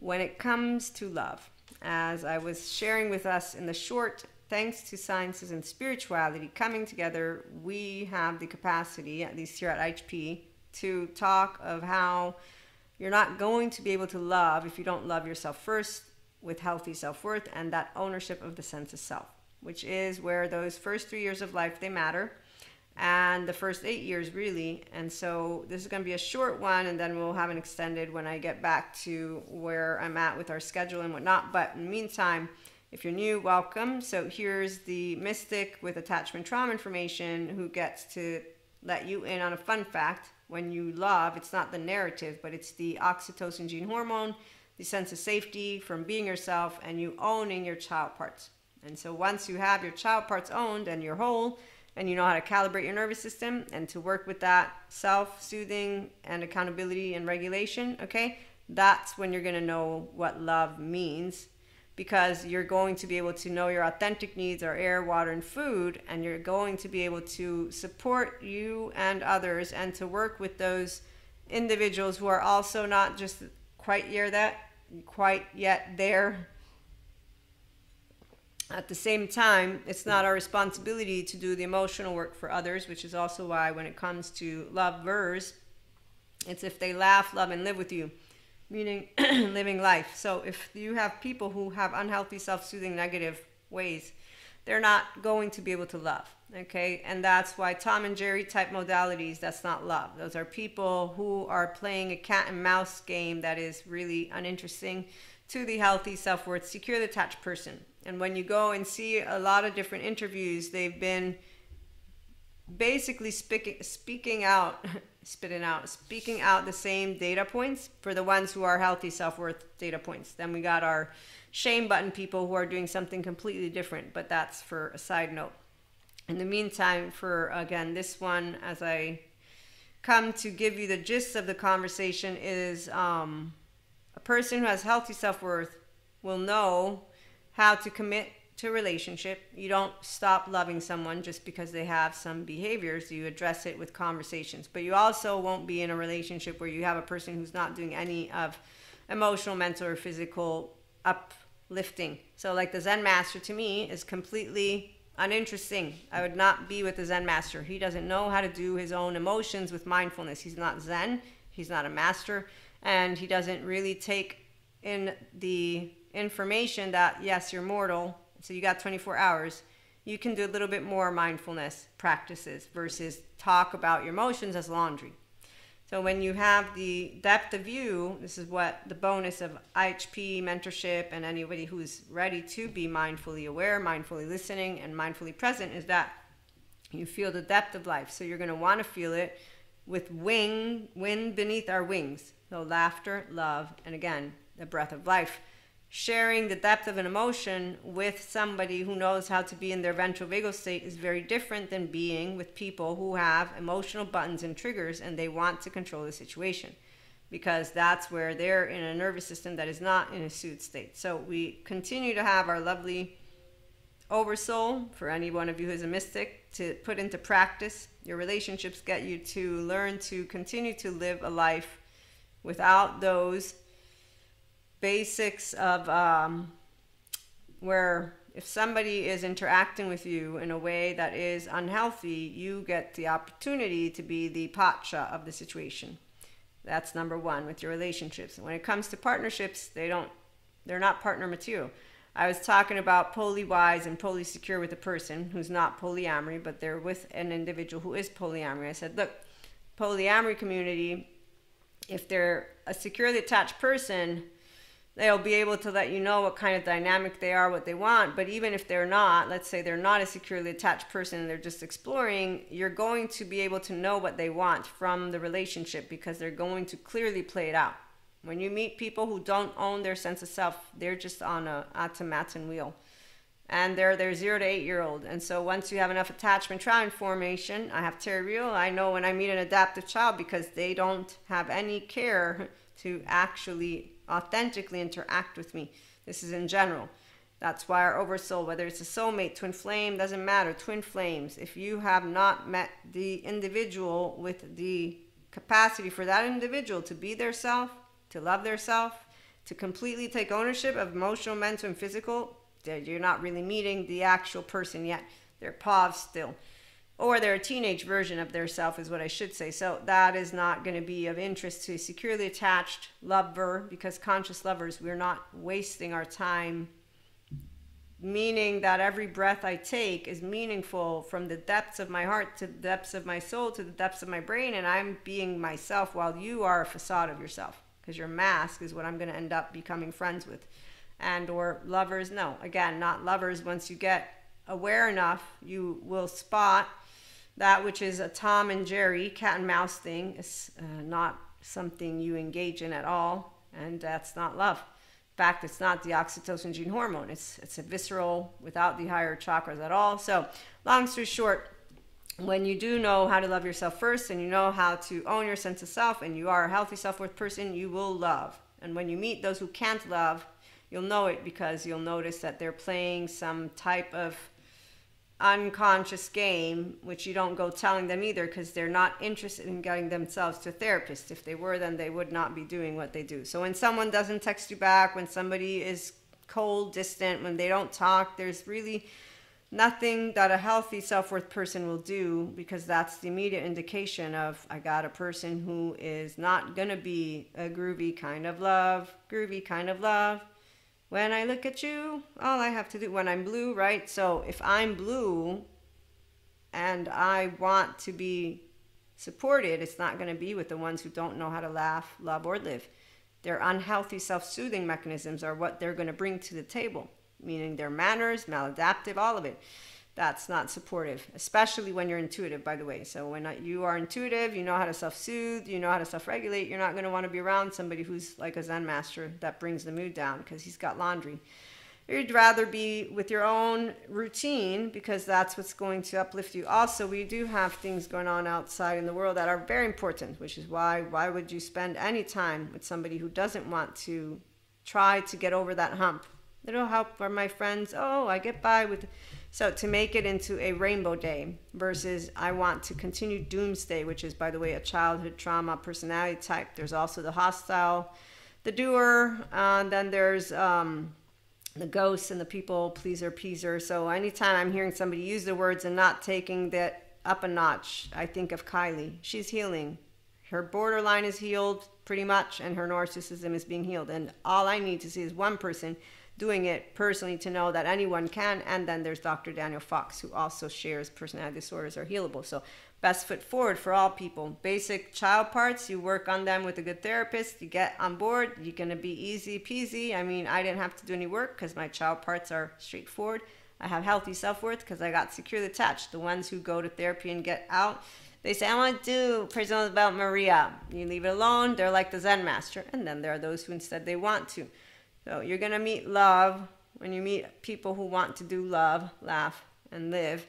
when it comes to love, as I was sharing with us in the short, thanks to sciences and spirituality coming together, we have the capacity, at least here at IHP, to talk of how you're not going to be able to love if you don't love yourself first, with healthy self-worth and that ownership of the sense of self, which is where those first 3 years of life, they matter, and the first 8 years really. And so this is going to be a short one, and then we'll have an extended when I get back to where I'm at with our schedule and whatnot. But in the meantime, if you're new, welcome. So here's the mystic with attachment trauma information who gets to let you in on a fun fact. When you love, it's not the narrative, but it's the oxytocin gene hormone, the sense of safety from being yourself, and you owning your child parts. And so once you have your child parts owned and you're whole, and you know how to calibrate your nervous system and to work with that self-soothing and accountability and regulation, okay, that's when you're going to know what love means, because you're going to be able to know your authentic needs are air, water, and food, and you're going to be able to support you and others and to work with those individuals who are also not just quite yet there. At the same time, it's not our responsibility to do the emotional work for others, which is also why when it comes to lovers, it's if they laugh, love, and live with you, meaning living life. So if you have people who have unhealthy, self-soothing, negative ways, they're not going to be able to love, okay? And that's why Tom and Jerry type modalities, that's not love. Those are people who are playing a cat and mouse game that is really uninteresting to the healthy, self-worth, secure, detached person. And when you go and see a lot of different interviews, they've been basically speaking out the same data points for the ones who are healthy, self-worth data points. Then we got our shame button people who are doing something completely different, but that's for a side note. In the meantime, for again, this one, as I come to give you the gist of the conversation, is a person who has healthy self-worth will know how to commit to a relationship. You don't stop loving someone just because they have some behaviors. You address it with conversations. But you also won't be in a relationship where you have a person who's not doing any of emotional, mental, or physical uplifting. So like the Zen master to me is completely uninteresting. I would not be with the Zen master. He doesn't know how to do his own emotions with mindfulness. He's not Zen. He's not a master. And he doesn't really take in the information that, yes, you're mortal, so you got 24 hours. You can do a little bit more mindfulness practices versus talk about your emotions as laundry. So when you have the depth of view, this is what the bonus of IHP mentorship and anybody who's ready to be mindfully aware, mindfully listening, and mindfully present, is that you feel the depth of life. So you're going to want to feel it with wind beneath our wings. So laughter, love, and again, the breath of life. Sharing the depth of an emotion with somebody who knows how to be in their ventral vagal state is very different than being with people who have emotional buttons and triggers and they want to control the situation, because that's where they're in a nervous system that is not in a soothed state. So we continue to have our lovely oversoul, for any one of you who is a mystic, to put into practice. Your relationships get you to learn to continue to live a life without those basics of where if somebody is interacting with you in a way that is unhealthy, you get the opportunity to be the pacha of the situation. That's number one with your relationships. And when it comes to partnerships, they're not partner material. I was talking about poly-wise and poly-secure with a person who's not polyamory, but they're with an individual who is polyamory. I said, look, polyamory community, if they're a securely attached person, they'll be able to let you know what kind of dynamic they are, what they want. But even if they're not, let's say they're not a securely attached person and they're just exploring, you're going to be able to know what they want from the relationship because they're going to clearly play it out. When you meet people who don't own their sense of self, they're just on a automaton wheel. And they're 0 to 8 year old. And so once you have enough attachment trauma information, I have Terry Real, I know when I meet an adaptive child because they don't have any care to actually authentically interact with me. This is in general. That's why our oversoul, whether it's a soulmate, twin flame, doesn't matter, twin flames. If you have not met the individual with the capacity for that individual to be their self, to love their self, To completely take ownership of emotional, mental, and physical, you're not really meeting the actual person yet. They're POV still. Or they're a teenage version of their self is what I should say. So that is not going to be of interest to a securely attached lover, because conscious lovers, we're not wasting our time, meaning that every breath I take is meaningful from the depths of my heart to the depths of my soul to the depths of my brain, and I'm being myself while you are a facade of yourself, because your mask is what I'm going to end up becoming friends with. And or lovers, no, again, not lovers. Once you get aware enough, you will spot that which is a Tom and Jerry cat and mouse thing. Is not something you engage in at all, and that's not love. In fact, it's not the oxytocin gene hormone. It's a visceral, without the higher chakras at all. So long story short, when you do know how to love yourself first, and you know how to own your sense of self, and you are a healthy self-worth person, you will love. And when you meet those who can't love, you'll know it, because you'll notice that they're playing some type of unconscious game, which you don't go telling them either, because they're not interested in getting themselves to a therapist. If they were, then they would not be doing what they do. So when someone doesn't text you back, when somebody is cold, distant, when they don't talk, there's really nothing that a healthy self-worth person will do, because that's the immediate indication of, I got a person who is not going to be a groovy kind of love. When I look at you, all I have to do, when I'm blue, right? So if I'm blue and I want to be supported, it's not going to be with the ones who don't know how to laugh, love, or live. Their unhealthy self-soothing mechanisms are what they're going to bring to the table, meaning their manners, maladaptive, all of it. That's not supportive, especially when you're intuitive, by the way. So when you are intuitive, you know how to self-soothe, you know how to self-regulate, you're not going to want to be around somebody who's like a Zen master that brings the mood down because he's got laundry. You'd rather be with your own routine, because that's what's going to uplift you. Also, we do have things going on outside in the world that are very important, which is why would you spend any time with somebody who doesn't want to try to get over that hump? It'll help for my friends. Oh, I get by with... So to make it into a rainbow day versus I want to continue doomsday, which is, by the way, a childhood trauma personality type. There's also the hostile, the doer, then there's the ghosts and the people pleaser, peaser. So anytime I'm hearing somebody use the words and not taking that up a notch, I think of Kylie. She's healing. Her borderline is healed pretty much, and her narcissism is being healed. And all I need to see is one person doing it personally to know that anyone can. And then there's Dr. Daniel Fox, who also shares personality disorders are healable. So best foot forward for all people. Basic child parts, you work on them with a good therapist, you get on board, you're going to be easy peasy. I mean, I didn't have to do any work because my child parts are straightforward. I have healthy self-worth because I got securely attached. The ones who go to therapy and get out, they say, I want to do personal about Maria. You leave it alone, they're like the Zen master. And then there are those who instead they want to. So you're going to meet love when you meet people who want to do love, laugh, and live.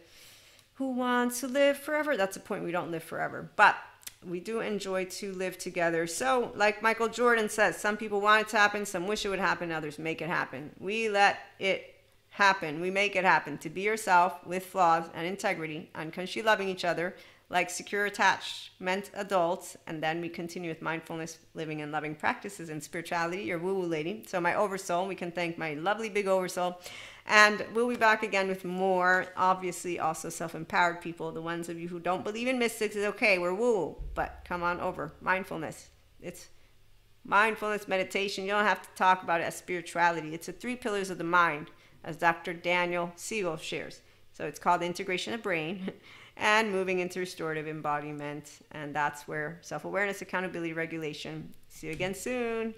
Who wants to live forever? That's the point. We don't live forever. But we do enjoy to live together. So like Michael Jordan says, some people want it to happen, some wish it would happen, others make it happen. We let it happen. We make it happen. To be yourself with flaws and integrity, unconsciously loving each other like secure attachment adults, and then we continue with mindfulness, living and loving practices and spirituality, your woo-woo lady. So my oversoul, we can thank my lovely big oversoul, and we'll be back again with more, obviously also self-empowered people. The ones of you who don't believe in mystics is okay, we're woo-woo, but come on over. Mindfulness, it's mindfulness meditation. You don't have to talk about it as spirituality. It's the 3 pillars of the mind, as Dr. Daniel Siegel shares. So it's called integration of brain and moving into restorative embodiment. And that's where self-awareness, accountability, regulation. See you again soon.